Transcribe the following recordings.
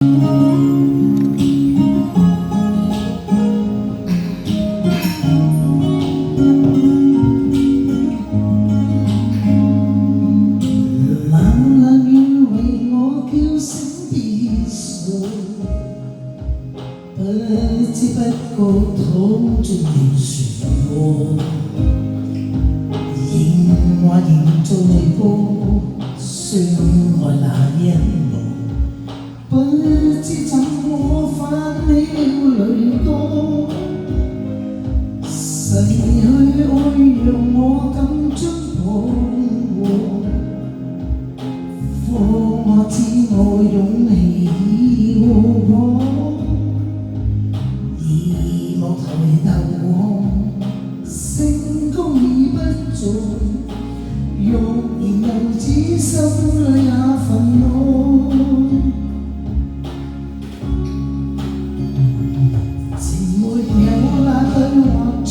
冷冷雨為我叫醒別睡，不知不覺躺進了漩渦，仍話仍在播相愛那一幕，不知怎麼泛起了淚光，逝去愛讓我感觸彷徨。放我知我勇氣已浩瀚，而莫抬頭望，成功已不在，欲言又止，心裏也憤怒。情沒有那對或錯，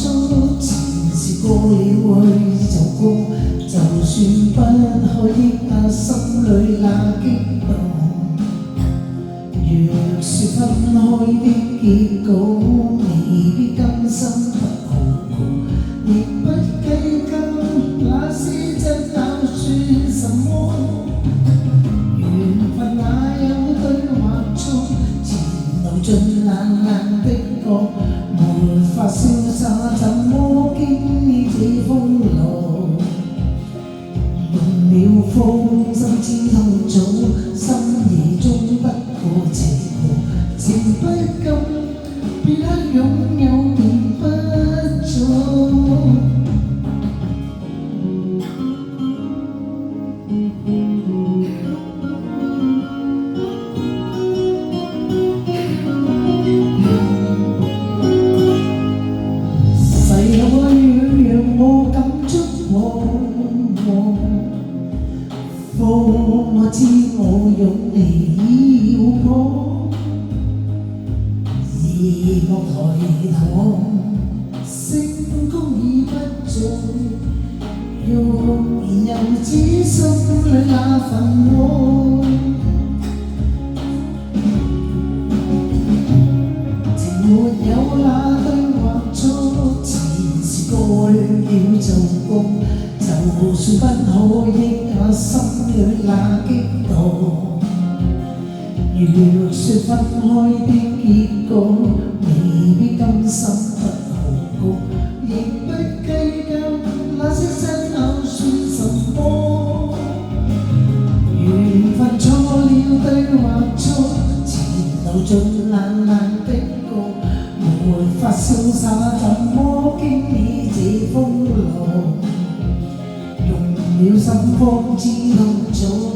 前事過了去就過，就算不可抑壓心裏那激動，若說分開的結果，未必甘心不好過，亦不計較那些爭拗算什麼。緣分哪有對或錯，前路盡冷冷的角，沒法瀟灑，怎麼經歷這風浪？用了風心知痛楚，深夜中不過斜過，情不禁，別刻擁有便不錯。逝後愛讓我感觸彷徨，放我知我勇氣已浩瀚，而莫抬頭望，成功已不在，欲言又止，心裏那憤禍。情沒有那對或錯，前事過去了就過，就算不可抑壓心裏那激動，若說分開的結果，未必甘心不好過，亦不計較那些爭拗算什麼。緣分錯了對或錯，前路盡冷冷的角，沒法瀟灑，怎麼經歷這風浪？用了心方知痛楚。